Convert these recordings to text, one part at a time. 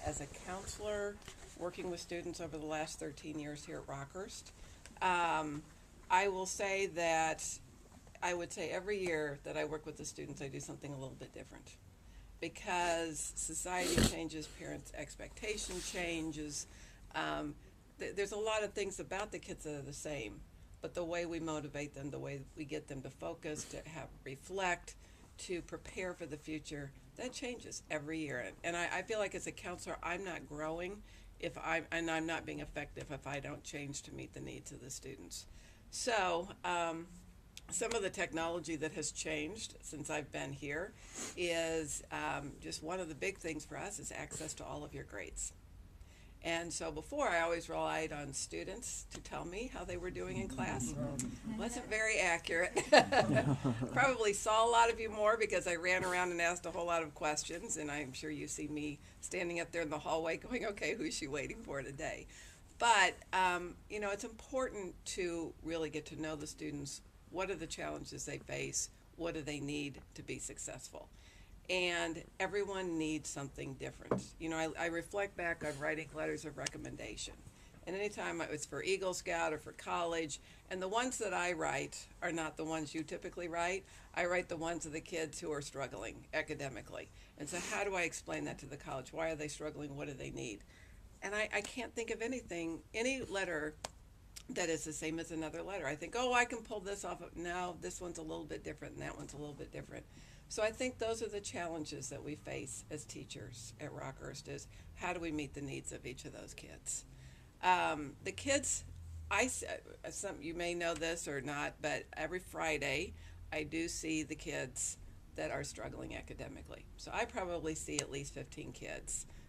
as a counselor working with students over the last 13 years here at Rockhurst. I will say that I would say every year that I work with the students, I do something a little bit different because society changes, parents' expectation changes. There's a lot of things about the kids that are the same, but the way we motivate them, the way we get them to focus, to reflect, to prepare for the future, that changes every year. And I feel like as a counselor, I'm not growing and I'm not being effective if I don't change to meet the needs of the students. So some of the technology that has changed since I've been here is just one of the big things for us is access to all of your grades. And so before, I always relied on students to tell me how they were doing in class. Wasn't very accurate. Probably saw a lot of you more because I ran around and asked a whole lot of questions, and I'm sure you see me standing up there in the hallway going, okay, who's she waiting for today? But, it's important to really get to know the students. What are the challenges they face? What do they need to be successful? And everyone needs something different. I reflect back on writing letters of recommendation. And anytime it was for Eagle Scout or for college, and the ones that I write are not the ones you typically write. I write the ones of the kids who are struggling academically. And so how do I explain that to the college? Why are they struggling? What do they need? And I can't think of any letter that is the same as another letter. I think, I can pull this off. No, this one's a little bit different and that one's a little bit different. So I think those are the challenges that we face as teachers at Rockhurst is how do we meet the needs of each of those kids? The kids, you may know this or not, but every Friday I do see the kids that are struggling academically. So I probably see at least 15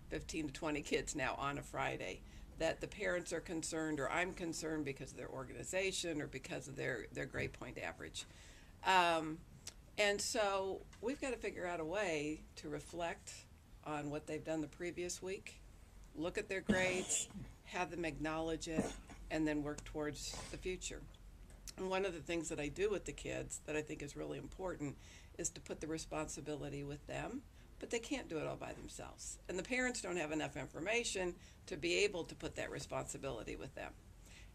to 20 kids now on a Friday that the parents are concerned or I'm concerned because of their organization or because of their grade point average. And so we've got to figure out a way to reflect on what they've done the previous week, look at their grades, have them acknowledge it, and then work towards the future. And one of the things that I do with the kids that I think is really important is to put the responsibility with them, but they can't do it all by themselves. And the parents don't have enough information to be able to put that responsibility with them.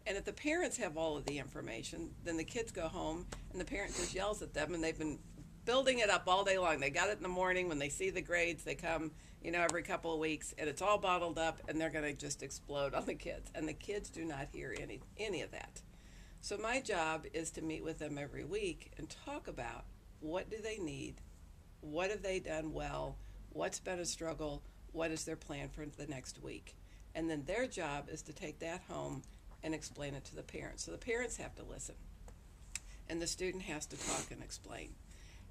And if the parents have all of the information, then the kids go home and the parent just yells at them and they've been building it up all day long. They got it in the morning when they see the grades, they come, every couple of weeks and it's all bottled up and they're going to just explode on the kids. And the kids do not hear any of that. So my job is to meet with them every week and talk about what do they need, what have they done well, what's been a struggle, what is their plan for the next week. And then their job is to take that home and explain it to the parents. So the parents have to listen, and the student has to talk and explain.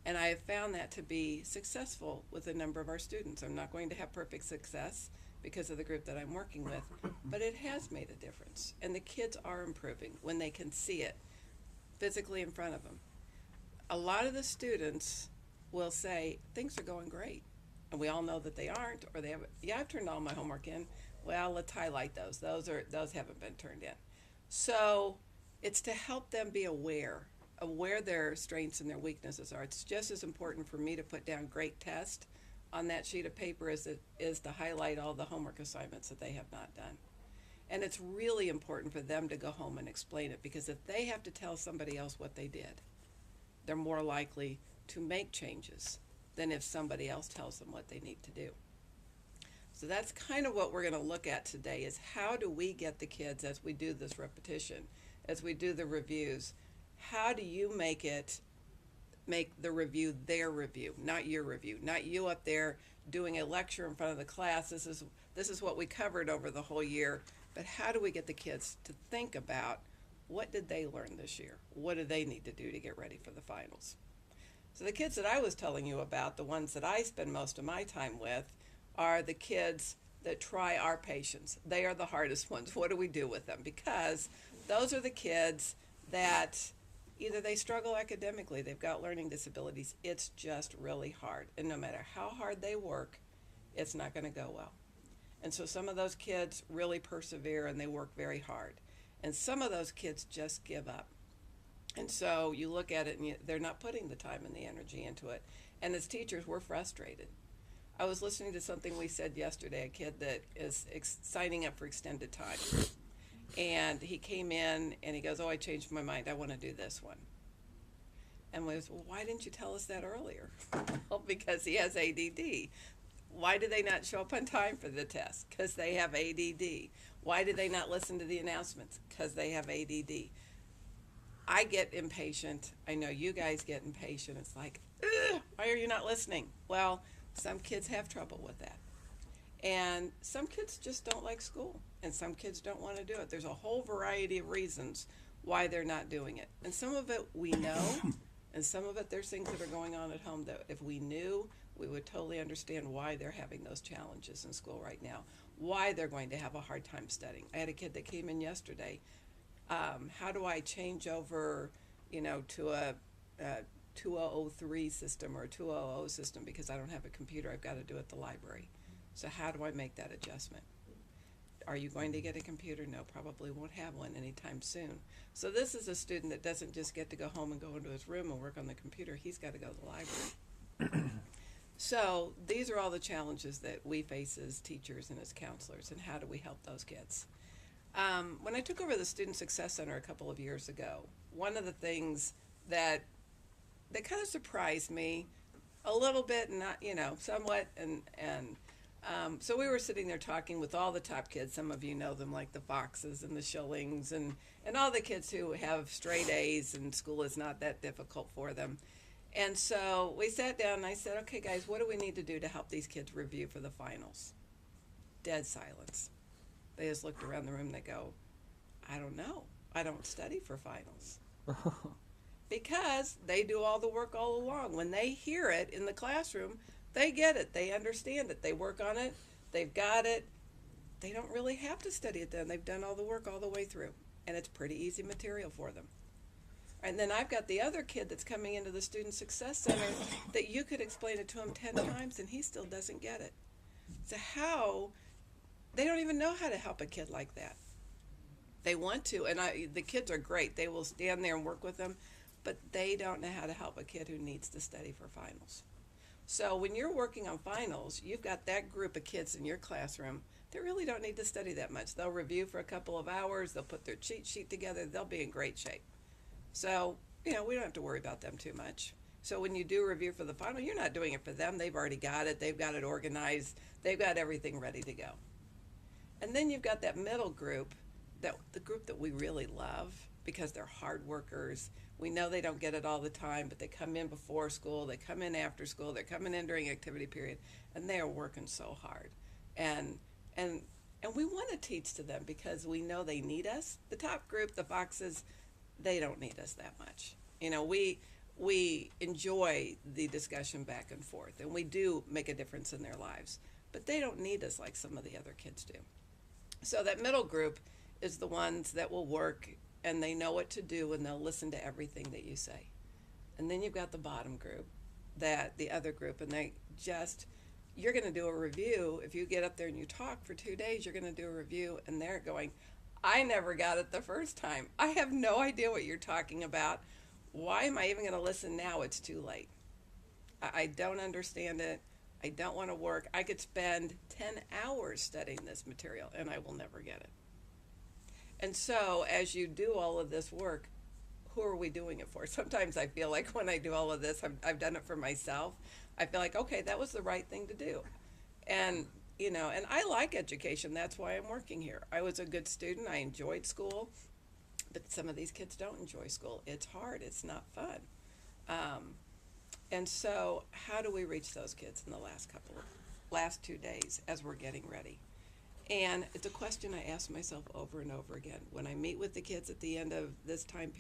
And I have found that to be successful with a number of our students. I'm not going to have perfect success because of the group that I'm working with, but it has made a difference. And the kids are improving when they can see it physically in front of them. A lot of the students will say, things are going great. And we all know that they aren't, or they have, I've turned all my homework in. Well, let's highlight those. Those haven't been turned in. So it's to help them be aware of where their strengths and their weaknesses are. It's just as important for me to put down great test on that sheet of paper as it is to highlight all the homework assignments that they have not done. And it's really important for them to go home and explain it, because if they have to tell somebody else what they did, they're more likely to make changes than if somebody else tells them what they need to do. So that's kind of what we're going to look at today, is how do we get the kids, as we do this repetition, as we do the reviews, how do you make the review their review, not your review, not you up there doing a lecture in front of the class. This is what we covered over the whole year, but how do we get the kids to think about what did they learn this year? What do they need to do to get ready for the finals? So the kids that I was telling you about, the ones that I spend most of my time with, are the kids that try our patience. They are the hardest ones. What do we do with them? Because those are the kids that either they struggle academically, they've got learning disabilities, it's just really hard. And no matter how hard they work, it's not going to go well. And so some of those kids really persevere and they work very hard. And some of those kids just give up. And so you look at it and they're not putting the time and the energy into it. And as teachers, we're frustrated. I was listening to something we said yesterday, a kid that is signing up for extended time. And he came in and he goes, oh, I changed my mind. I want to do this one. And we was, well, why didn't you tell us that earlier? Well, because he has ADD. Why do they not show up on time for the test? Because they have ADD. Why do they not listen to the announcements? Because they have ADD. I get impatient. I know you guys get impatient. It's like, why are you not listening? Well, some kids have trouble with that. And some kids just don't like school. And some kids don't want to do it. There's a whole variety of reasons why they're not doing it. And some of it we know, and some of it there's things that are going on at home that if we knew, we would totally understand why they're having those challenges in school right now, why they're going to have a hard time studying. I had a kid that came in yesterday. How do I change over, to a 2003 system or a 2000 system because I don't have a computer I've got to do at the library. So how do I make that adjustment? Are you going to get a computer? No, probably won't have one anytime soon. So this is a student that doesn't just get to go home and go into his room and work on the computer. He's got to go to the library. So these are all the challenges that we face as teachers and as counselors, and how do we help those kids? When I took over the Student Success Center a couple of years ago, one of the things that kind of surprised me a little bit, and not, somewhat, so we were sitting there talking with all the top kids. Some of you know them, like the Foxes and the Shillings, and all the kids who have straight A's and school is not that difficult for them. And so we sat down and I said, okay guys, what do we need to do to help these kids review for the finals? Dead silence. They just looked around the room and they go, I don't know. I don't study for finals. Because they do all the work all along. When they hear it in the classroom, they get it. They understand it. They work on it. They've got it. They don't really have to study it then. They've done all the work all the way through. And it's pretty easy material for them. And then I've got the other kid that's coming into the Student Success Center that you could explain it to him 10 times and he still doesn't get it. So they don't even know how to help a kid like that. They want to, and the kids are great. They will stand there and work with them, but they don't know how to help a kid who needs to study for finals. So when you're working on finals, you've got that group of kids in your classroom that really don't need to study that much. They'll review for a couple of hours. They'll put their cheat sheet together. They'll be in great shape. So, we don't have to worry about them too much. So when you do review for the final, you're not doing it for them. They've already got it. They've got it organized. They've got everything ready to go. And then you've got that middle group, the group that we really love because they're hard workers. We know they don't get it all the time, but they come in before school, they come in after school, they're coming in during activity period, and they are working so hard. And we want to teach to them because we know they need us. The top group, the Foxes, they don't need us that much. We enjoy the discussion back and forth, and we do make a difference in their lives, but they don't need us like some of the other kids do. So that middle group is the ones that will work and they know what to do and they'll listen to everything that you say. And then you've got the bottom group, the other group, and you're going to do a review. If you get up there and you talk for 2 days, you're going to do a review, and they're going, I never got it the first time. I have no idea what you're talking about. Why am I even going to listen now? It's too late. I don't understand it. I don't want to work. I could spend 10 hours studying this material, and I will never get it. And so as you do all of this work, who are we doing it for? Sometimes I feel like when I do all of this, I've done it for myself. I feel like, okay, that was the right thing to do. And and I like education. That's why I'm working here. I was a good student. I enjoyed school. But some of these kids don't enjoy school. It's hard. It's not fun. And so how do we reach those kids in the last 2 days as we're getting ready? And it's a question I ask myself over and over again. When I meet with the kids at the end of this time period,